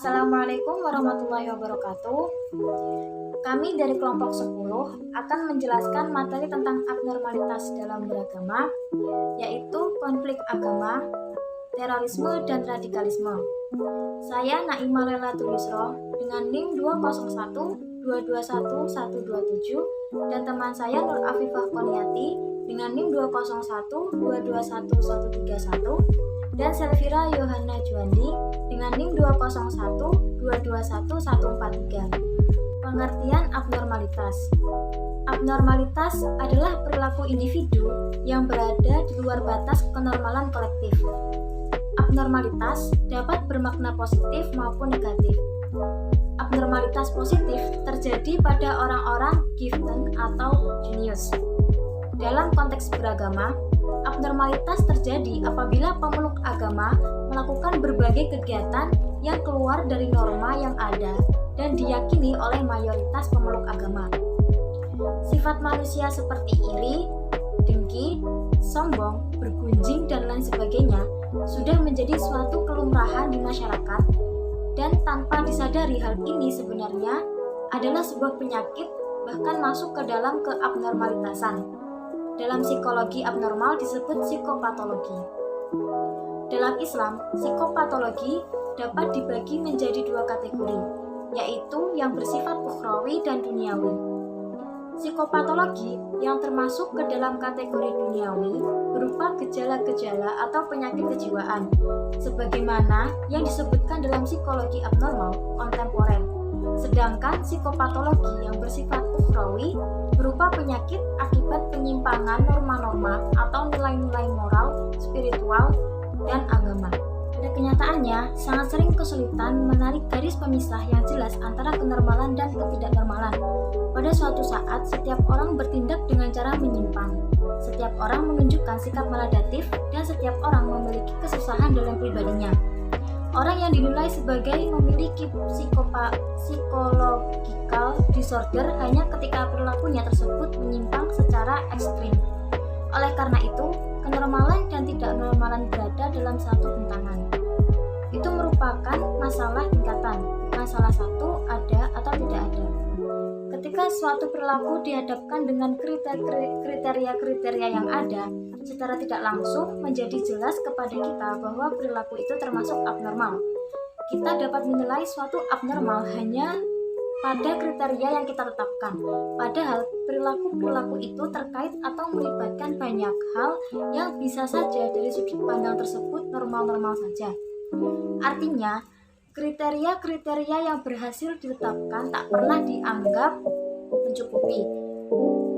Assalamualaikum warahmatullahi wabarakatuh. Kami dari kelompok 10 akan menjelaskan materi tentang abnormalitas dalam beragama, yaitu konflik agama, terorisme, dan radikalisme. Saya Naimah Lailatul Yusra dengan NIM 201221127 dan teman saya Nur Afifah Koniati dengan NIM 201221131 dan Selvira Yohana Juandi dengan NIM 201221143. Pengertian abnormalitas. Abnormalitas adalah perilaku individu yang berada di luar batas kenormalan kolektif. Abnormalitas dapat bermakna positif maupun negatif. Abnormalitas positif terjadi pada orang-orang gifted atau genius. Dalam konteks beragama, abnormalitas terjadi apabila pemeluk agama melakukan berbagai kegiatan yang keluar dari norma yang ada dan diyakini oleh mayoritas pemeluk agama. Sifat manusia seperti iri, dengki, sombong, bergunjing, dan lain sebagainya sudah menjadi suatu kelumrahan di masyarakat, dan tanpa disadari hal ini sebenarnya adalah sebuah penyakit, bahkan masuk ke dalam keabnormalitasan. Dalam psikologi abnormal disebut psikopatologi. Dalam Islam, psikopatologi dapat dibagi menjadi dua kategori, yaitu yang bersifat ukhrawi dan duniawi. Psikopatologi yang termasuk ke dalam kategori duniawi berupa gejala-gejala atau penyakit kejiwaan, sebagaimana yang disebutkan dalam psikologi abnormal kontemporer. Sedangkan psikopatologi yang bersifat ukhrawi berupa penyakit akibat penyimpangan norma-norma atau nilai-nilai moral, spiritual, dan agama. Pada kenyataannya, sangat sering kesulitan menarik garis pemisah yang jelas antara kenormalan dan ketidaknormalan. Pada suatu saat, setiap orang bertindak dengan cara menyimpang. Setiap orang menunjukkan sikap maladaptif dan setiap orang memiliki kesusahan dalam pribadinya. Orang yang dinilai sebagai memiliki psychological disorder hanya ketika perilakunya tersebut menyimpang secara ekstrim. Oleh karena itu, kenormalan dan tidak normalan berada dalam satu bentangan. Itu merupakan masalah tingkatan, bukan salah satu ada atau tidak ada. Ketika suatu perilaku dihadapkan dengan kriteria-kriteria yang ada, secara tidak langsung menjadi jelas kepada kita bahwa perilaku itu termasuk abnormal. Kita dapat menilai suatu abnormal hanya pada kriteria yang kita tetapkan, padahal perilaku-perilaku itu terkait atau melibatkan banyak hal yang bisa saja dari sudut pandang tersebut normal-normal saja. Artinya, kriteria-kriteria yang berhasil ditetapkan tak pernah dianggap mencukupi,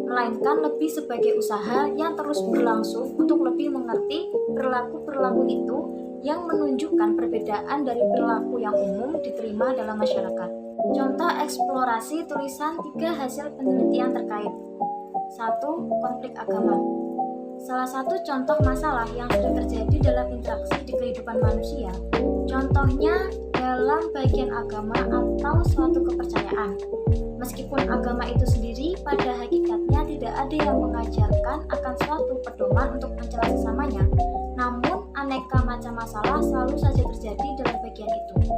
melainkan lebih sebagai usaha yang terus berlangsung untuk lebih mengerti perilaku-perilaku itu yang menunjukkan perbedaan dari perilaku yang umum diterima dalam masyarakat. Contoh eksplorasi tulisan 3 hasil penelitian terkait. 1. Konflik agama. Salah satu contoh masalah yang sering terjadi dalam interaksi di kehidupan manusia, contohnya dalam bagian agama atau suatu kepercayaan. Meskipun agama itu sendiri pada hakikatnya tidak ada yang mengajarkan akan suatu pedoman untuk mencela sesamanya, namun aneka macam masalah selalu saja terjadi dalam bagian itu.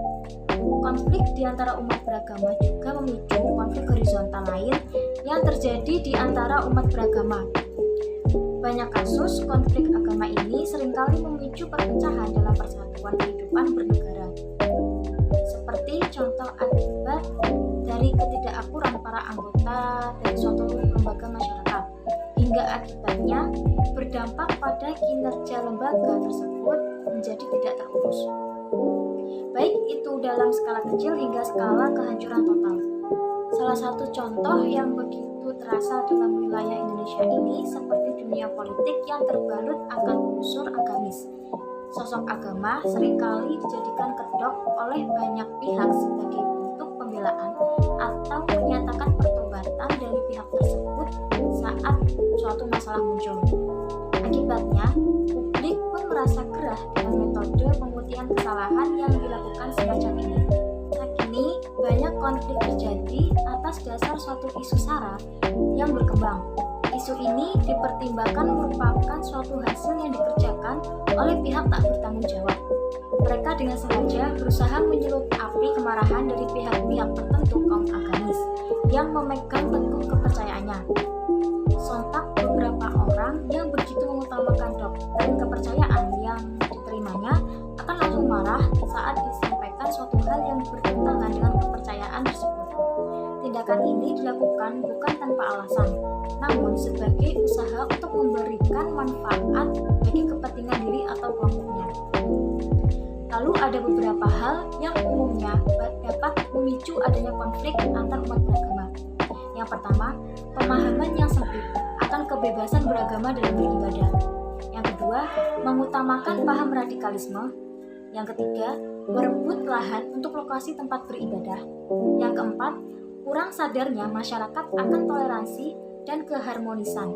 Konflik di antara umat beragama juga memicu konflik horizontal lain yang terjadi di antara umat beragama. Banyak kasus konflik agama ini seringkali memicu perpecahan dalam persatuan kehidupan bernegara. Seperti contoh akibat dari ketidakakuran para anggota dari suatu lembaga masyarakat, hingga akibatnya berdampak pada kinerja lembaga tersebut menjadi tidak terurus. Baik itu dalam skala kecil hingga skala kehancuran total. Salah satu contoh yang begitu terasa dalam wilayah Indonesia ini seperti dunia politik yang terbalut akan unsur agamis. Sosok agama seringkali dijadikan kedok oleh banyak pihak sebagai bentuk pembelaan atau menyatakan pertobatan dari pihak tersebut saat suatu masalah muncul. Akibatnya, publik pun merasa gerah dengan metode pemutihan kesalahan yang dilakukan semacam ini. Saat ini, banyak konflik terjadi atas dasar suatu isu sara yang berkembang. Isu ini dipertimbangkan merupakan suatu hasil yang dikerjakan oleh pihak tak bertanggung jawab. Mereka dengan sengaja berusaha menyulut api kemarahan dari pihak-pihak tertentu kaum agamis yang memegang teguh kepercayaannya. Sontak beberapa orang yang begitu mengutamakan doktrin kepercayaan yang diterimanya akan langsung marah saat disampaikan suatu hal yang bertentangan dengan kepercayaan tersebut. Tindakan ini dilakukan bukan tanpa alasan, namun sebagai usaha untuk memberikan manfaat bagi kepentingan diri atau kelompoknya. Lalu ada beberapa hal yang umumnya dapat memicu adanya konflik antar umat beragama. Yang pertama, pemahaman yang sempit akan kebebasan beragama dalam beribadah. Yang kedua, mengutamakan paham radikalisme. Yang ketiga, berebut lahan untuk lokasi tempat beribadah. Yang keempat, kurang sadarnya masyarakat akan toleransi dan keharmonisan.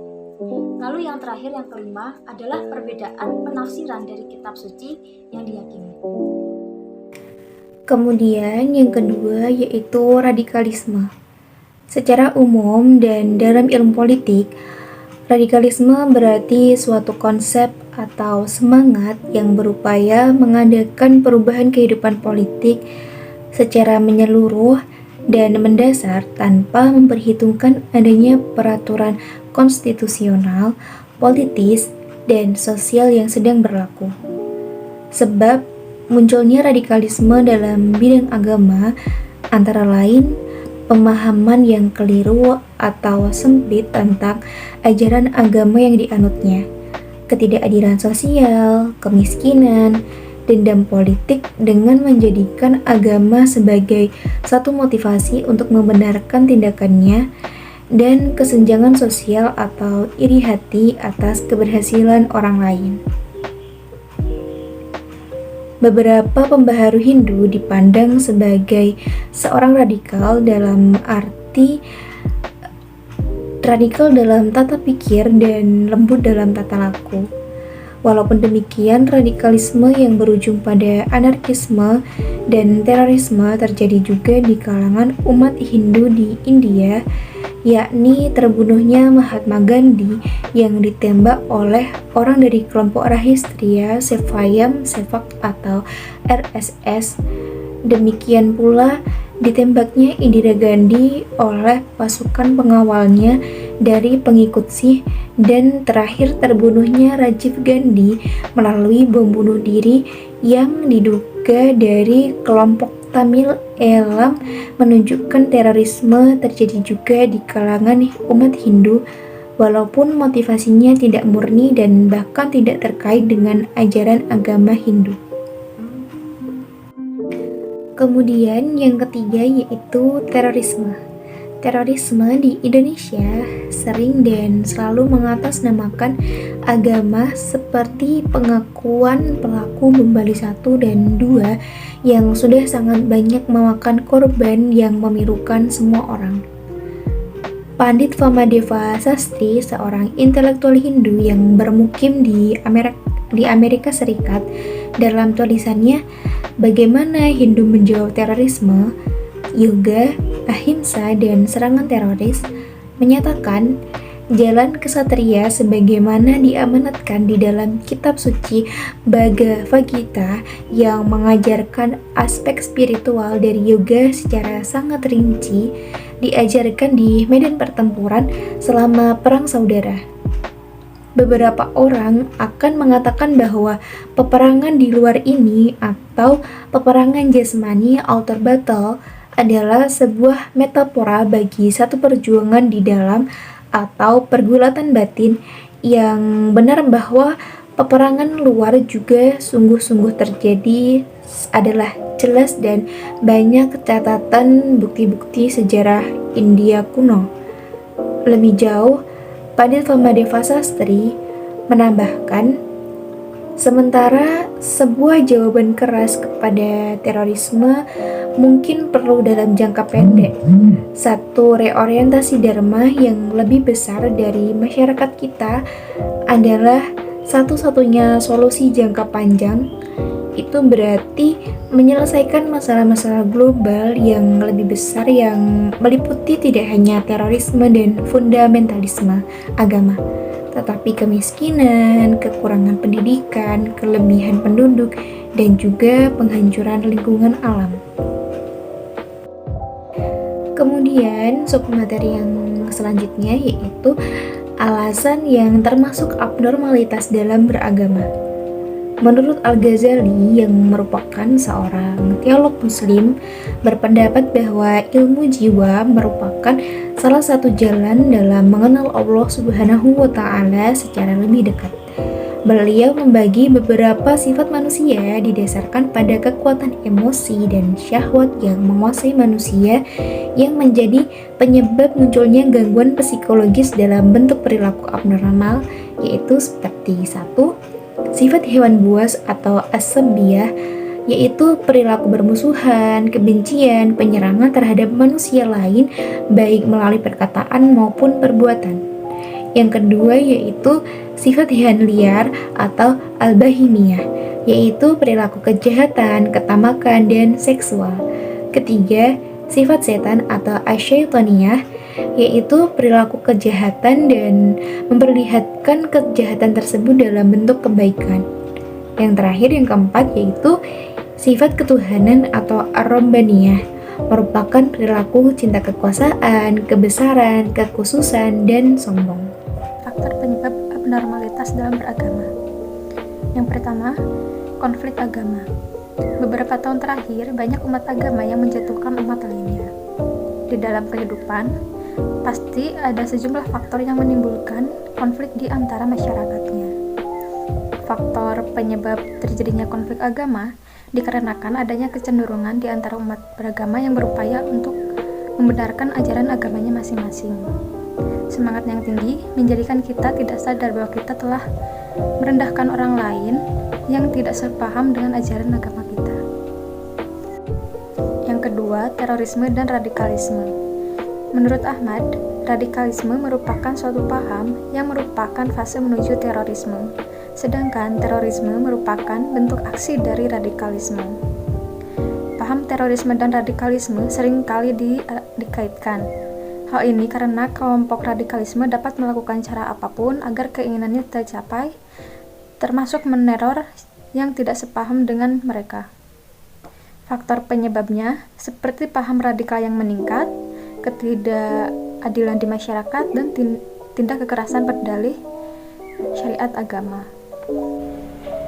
Lalu yang terakhir, yang kelima, adalah perbedaan penafsiran dari kitab suci yang diyakini. Kemudian yang kedua yaitu radikalisme. Secara umum dan dalam ilmu politik, radikalisme berarti suatu konsep atau semangat yang berupaya mengadakan perubahan kehidupan politik secara menyeluruh dan mendasar tanpa memperhitungkan adanya peraturan konstitusional, politis, dan sosial yang sedang berlaku. Sebab munculnya radikalisme dalam bidang agama antara lain pemahaman yang keliru atau sempit tentang ajaran agama yang dianutnya, ketidakadilan sosial, kemiskinan, dendam politik dengan menjadikan agama sebagai satu motivasi untuk membenarkan tindakannya, dan kesenjangan sosial atau iri hati atas keberhasilan orang lain. Beberapa pembaharu Hindu dipandang sebagai seorang radikal dalam arti radikal dalam tata pikir dan lembut dalam tata laku. Walaupun demikian, radikalisme yang berujung pada anarkisme dan terorisme terjadi juga di kalangan umat Hindu di India, yakni terbunuhnya Mahatma Gandhi yang ditembak oleh orang dari kelompok Rashtriya Swayam Sevak atau RSS. Demikian pula ditembaknya Indira Gandhi oleh pasukan pengawalnya dari pengikut Sikh, dan terakhir terbunuhnya Rajiv Gandhi melalui bom bunuh diri yang diduga dari kelompok Tamil Eelam. Menunjukkan terorisme terjadi juga di kalangan umat Hindu, walaupun motivasinya tidak murni dan bahkan tidak terkait dengan ajaran agama Hindu. Kemudian yang ketiga yaitu terorisme. Terorisme di Indonesia sering dan selalu mengatasnamakan agama seperti pengakuan pelaku bom Bali 1 dan 2 yang sudah sangat banyak memakan korban yang memilukan semua orang. Pandit Vamadeva Sastry, seorang intelektual Hindu yang bermukim di Amerika Serikat, dalam tulisannya Bagaimana Hindu Menjawab Terorisme, Yoga, Ahimsa, dan Serangan Teroris, menyatakan jalan kesatria sebagaimana diamanatkan di dalam kitab suci Bhagavad Gita yang mengajarkan aspek spiritual dari yoga secara sangat rinci, diajarkan di medan pertempuran selama perang saudara. Beberapa orang akan mengatakan bahwa peperangan di luar ini atau peperangan jasmani outer battle adalah sebuah metafora bagi satu perjuangan di dalam atau pergulatan batin yang benar, bahwa peperangan luar juga sungguh-sungguh terjadi adalah jelas dan banyak catatan bukti-bukti sejarah India kuno. Lebih jauh, Pandit Vamadeva Sastry menambahkan, sementara sebuah jawaban keras kepada terorisme mungkin perlu dalam jangka pendek, satu reorientasi dharma yang lebih besar dari masyarakat kita adalah satu-satunya solusi jangka panjang. Itu berarti menyelesaikan masalah-masalah global yang lebih besar yang meliputi tidak hanya terorisme dan fundamentalisme agama, tetapi kemiskinan, kekurangan pendidikan, kelebihan penduduk, dan juga penghancuran lingkungan alam. Kemudian submateri yang selanjutnya yaitu alasan yang termasuk abnormalitas dalam beragama. Menurut Al-Ghazali yang merupakan seorang teolog muslim berpendapat bahwa ilmu jiwa merupakan salah satu jalan dalam mengenal Allah Subhanahu wa Ta'ala secara lebih dekat. Beliau membagi beberapa sifat manusia didasarkan pada kekuatan emosi dan syahwat yang menguasai manusia yang menjadi penyebab munculnya gangguan psikologis dalam bentuk perilaku abnormal, yaitu seperti 1. Sifat hewan buas atau as-sabbiyah, yaitu perilaku bermusuhan, kebencian, penyerangan terhadap manusia lain baik melalui perkataan maupun perbuatan. Yang kedua yaitu sifat hewan liar atau al-bahimiyah, yaitu perilaku kejahatan, ketamakan, dan seksual. Ketiga, sifat setan atau asyaitoniyah, yaitu perilaku kejahatan dan memperlihatkan kejahatan tersebut dalam bentuk kebaikan. Yang terakhir, yang keempat, yaitu sifat ketuhanan atau ar-rabbaniyah, merupakan perilaku cinta kekuasaan, kebesaran, kekhususan, dan sombong. Faktor penyebab abnormalitas dalam beragama. Yang pertama, konflik agama. Beberapa tahun terakhir, banyak umat agama yang menjatuhkan umat lainnya. Di dalam kehidupan, pasti ada sejumlah faktor yang menimbulkan konflik di antara masyarakatnya. Faktor penyebab terjadinya konflik agama dikarenakan adanya kecenderungan di antara umat beragama yang berupaya untuk membenarkan ajaran agamanya masing-masing. Semangat yang tinggi menjadikan kita tidak sadar bahwa kita telah merendahkan orang lain yang tidak sepaham dengan ajaran agama kita. Yang kedua, terorisme dan radikalisme. Menurut Ahmad, radikalisme merupakan suatu paham yang merupakan fase menuju terorisme, sedangkan terorisme merupakan bentuk aksi dari radikalisme. Paham terorisme dan radikalisme seringkali dikaitkan. Hal ini karena kelompok radikalisme dapat melakukan cara apapun agar keinginannya tercapai, termasuk meneror yang tidak sepaham dengan mereka. Faktor penyebabnya seperti paham radikal yang meningkat, ketidakadilan di masyarakat, dan tindak kekerasan berdalih syariat agama.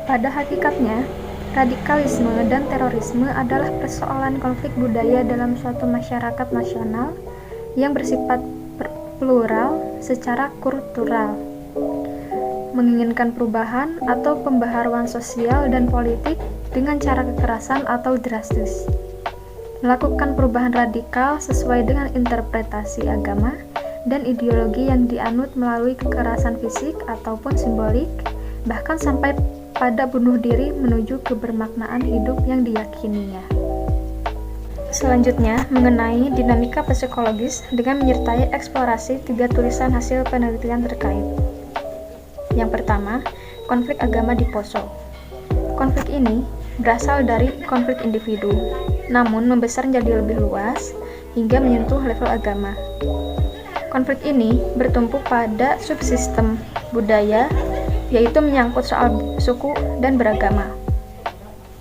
Pada hakikatnya, radikalisme dan terorisme adalah persoalan konflik budaya dalam suatu masyarakat nasional yang bersifat plural secara kultural, menginginkan perubahan atau pembaharuan sosial dan politik dengan cara kekerasan atau drastis, melakukan perubahan radikal sesuai dengan interpretasi agama dan ideologi yang dianut melalui kekerasan fisik ataupun simbolik, bahkan sampai pada bunuh diri menuju kebermaknaan hidup yang diyakininya. Selanjutnya, mengenai dinamika psikologis dengan menyertai eksplorasi 3 tulisan hasil penelitian terkait. Yang pertama, konflik agama di Poso. Konflik ini berasal dari konflik individu, namun membesar menjadi lebih luas hingga menyentuh level agama. Konflik ini bertumpu pada subsistem budaya, yaitu menyangkut soal suku dan beragama.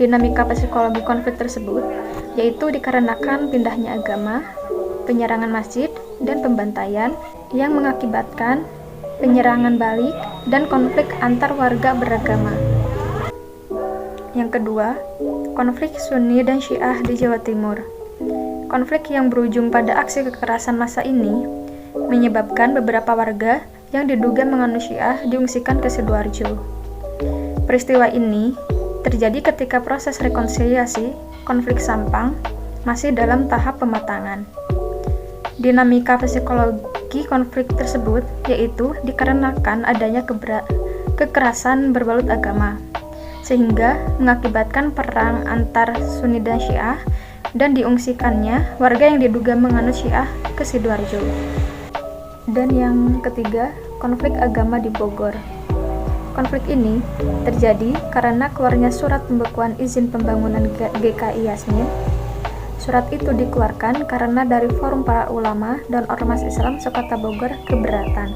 Dinamika psikologi konflik tersebut yaitu dikarenakan pindahnya agama, penyerangan masjid, dan pembantaian yang mengakibatkan penyerangan balik dan konflik antar warga beragama. Yang kedua, konflik Sunni dan Syiah di Jawa Timur. Konflik yang berujung pada aksi kekerasan massa ini menyebabkan beberapa warga yang diduga menganut Syiah diungsikan ke Sidoarjo. Peristiwa ini terjadi ketika proses rekonsiliasi konflik Sampang masih dalam tahap pematangan. Dinamika psikologi konflik tersebut yaitu dikarenakan adanya kekerasan berbalut agama, sehingga mengakibatkan perang antar Sunni dan Syiah dan diungsikannya warga yang diduga menganut Syiah ke Sidoarjo. Dan yang ketiga, konflik agama di Bogor. Konflik ini terjadi karena keluarnya surat pembekuan izin pembangunan GKI Yasmin. Surat itu dikeluarkan karena dari Forum Para Ulama dan Ormas Islam Sekota Bogor keberatan.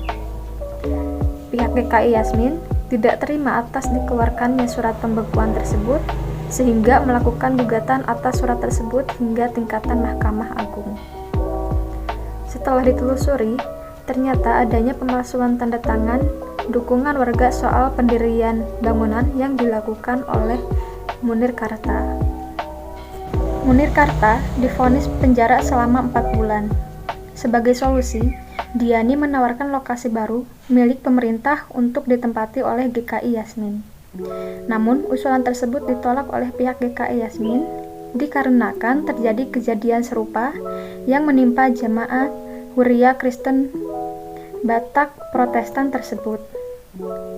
Pihak GKI Yasmin tidak terima atas dikeluarkannya surat pembekuan tersebut sehingga melakukan gugatan atas surat tersebut hingga tingkatan Mahkamah Agung. Setelah ditelusuri, ternyata adanya pemalsuan tanda tangan dukungan warga soal pendirian bangunan yang dilakukan oleh Munir Karta. Munir Karta divonis penjara selama 4 bulan. Sebagai solusi, Diani menawarkan lokasi baru milik pemerintah untuk ditempati oleh GKI Yasmin. Namun, usulan tersebut ditolak oleh pihak GKI Yasmin dikarenakan terjadi kejadian serupa yang menimpa jamaah Huria Kristen Batak Protestan tersebut.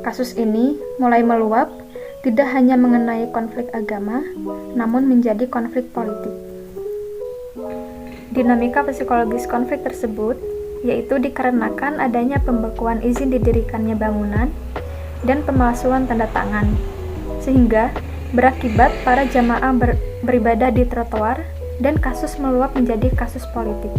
Kasus ini mulai meluap, tidak hanya mengenai konflik agama, namun menjadi konflik politik. Dinamika psikologis konflik tersebut yaitu dikarenakan adanya pembekuan izin didirikannya bangunan dan pemalsuan tanda tangan, sehingga berakibat para jamaah beribadah di trotoar dan kasus meluap menjadi kasus politik.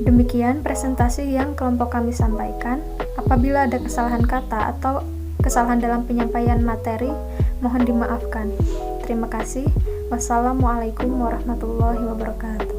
Demikian presentasi yang kelompok kami sampaikan. Apabila ada kesalahan kata atau kesalahan dalam penyampaian materi, mohon dimaafkan. Terima kasih. Wassalamualaikum warahmatullahi wabarakatuh.